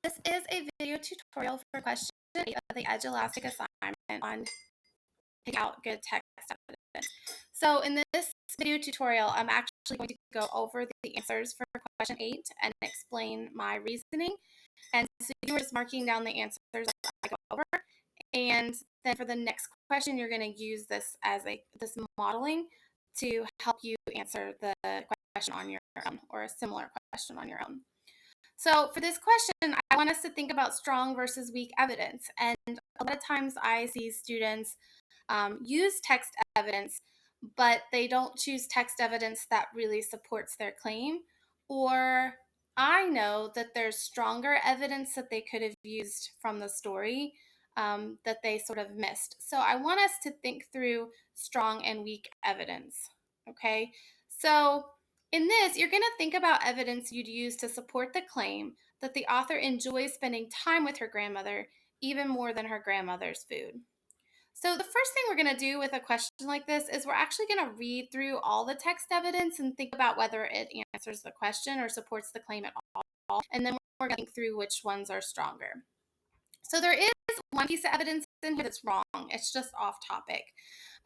This is a video tutorial for question 8 of the Edulastic assignment on picking out good text evidence. So in this video tutorial, I'm actually going to go over the answers for question 8 and explain my reasoning. And so you're just marking down the answers as I go over. And then for the next question, you're going to use this as this modeling to help you answer the question on your own or a similar question on your own. So for this question, I want us to think about strong versus weak evidence. And a lot of times I see students use text evidence, but they don't choose text evidence that really supports their claim. Or I know that there's stronger evidence that they could have used from the story that they sort of missed. So I want us to think through strong and weak evidence. Okay, so in this, you're going to think about evidence you'd use to support the claim that the author enjoys spending time with her grandmother even more than her grandmother's food. So the first thing we're going to do with a question like this is we're actually going to read through all the text evidence and think about whether it answers the question or supports the claim at all. And then we're going to think through which ones are stronger. So there is one piece of evidence in here that's wrong. It's just off topic.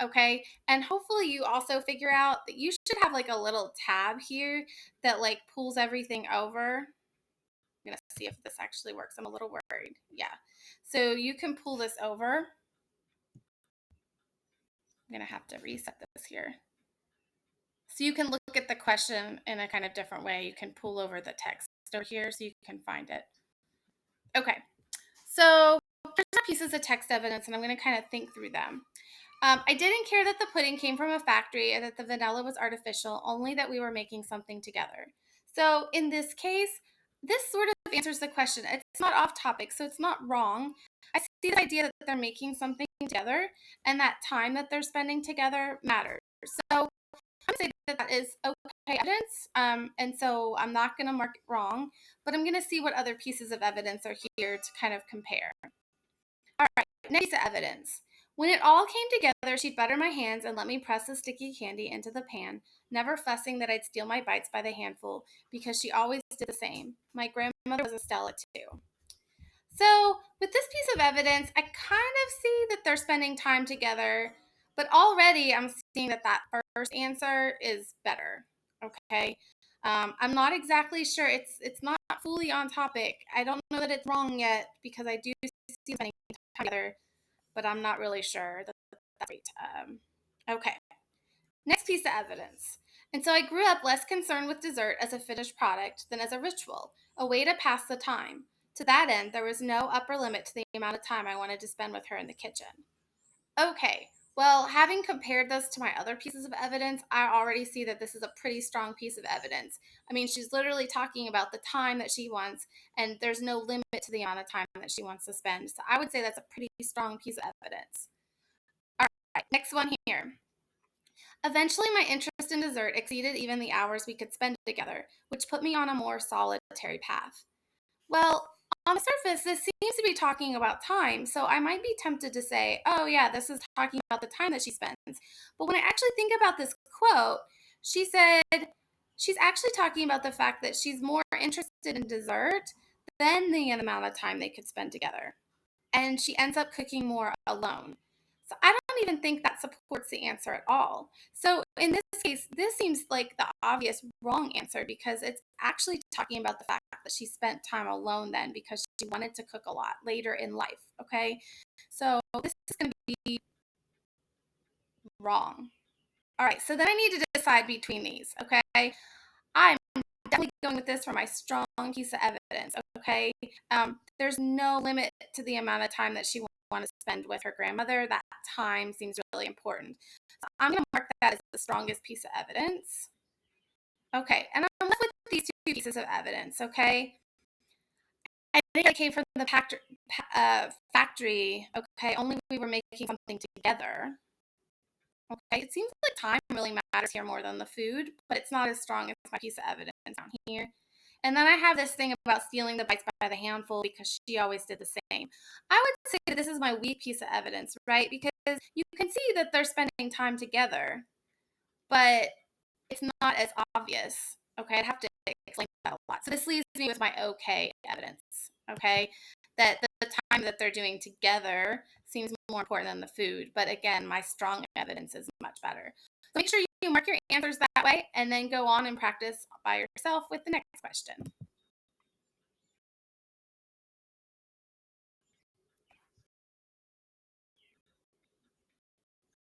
Okay. And hopefully you also figure out that you should have like a little tab here that like pulls everything over. I'm going to see if this actually works. I'm a little worried. Yeah. So you can pull this over. I'm going to have to reset this here. So you can look at the question in a kind of different way. You can pull over the text over here so you can find it. Okay. So there's pieces of text evidence, and I'm going to kind of think through them. I didn't care that the pudding came from a factory and that the vanilla was artificial, only that we were making something together. So in this case, this sort of answers the question. It's not off topic, so it's not wrong. I see the idea that they're making something together and that time that they're spending together matters. So I'm going to say that is okay evidence, and so I'm not going to mark it wrong, but I'm going to see what other pieces of evidence are here to kind of compare. All right, next piece of evidence. When it all came together, she'd butter my hands and let me press the sticky candy into the pan, never fussing that I'd steal my bites by the handful because she always did the same. My grandmother was a Stella too. So with this piece of evidence, I kind of see that they're spending time together, but already I'm seeing that that first answer is better. Okay. I'm not exactly sure. It's not fully on topic. I don't know that it's wrong yet because I do see spending time together, but I'm not really sure that that's right. Okay. Next piece of evidence. And so I grew up less concerned with dessert as a finished product than as a ritual, a way to pass the time. To that end, there was no upper limit to the amount of time I wanted to spend with her in the kitchen. Okay, well, having compared this to my other pieces of evidence, I already see that this is a pretty strong piece of evidence. I mean, she's literally talking about the time that she wants, and there's no limit to the amount of time that she wants to spend. So I would say that's a pretty strong piece of evidence. All right, next one here. Eventually, my interest in dessert exceeded even the hours we could spend together, which put me on a more solitary path. Well, on the surface, this seems to be talking about time, so I might be tempted to say, oh, yeah, this is talking about the time that she spends. But when I actually think about this quote, she said she's actually talking about the fact that she's more interested in dessert than the amount of time they could spend together. And she ends up cooking more alone. So I don't even think that supports the answer at all. So in this case, this seems like the obvious wrong answer because it's actually talking about the fact that she spent time alone then because she wanted to cook a lot later in life. Okay. So this is going to be wrong. All right. So then I need to decide between these. Okay. I'm definitely going with this for my strong piece of evidence. Okay. There's no limit to the amount of time that she want to spend with her grandmother. That time seems really important. So I'm going to mark that as the strongest piece of evidence. Okay, and I'm left with these two pieces of evidence, okay? I think I came from the factory, okay? Only we were making something together. Okay, it seems like time really matters here more than the food, but it's not as strong as my piece of evidence down here. And then I have this thing about stealing the bites by the handful because she always did the same. I would say that this is my weak piece of evidence, right? Because you can see that they're spending time together, but it's not as obvious. Okay, I'd have to explain that a lot. So this leaves me with my okay evidence. okay? That the time that they're doing together seems more important than the food. But again, my strong evidence is much better. So make sure you mark your answers that way and then go on and practice by yourself with the next question.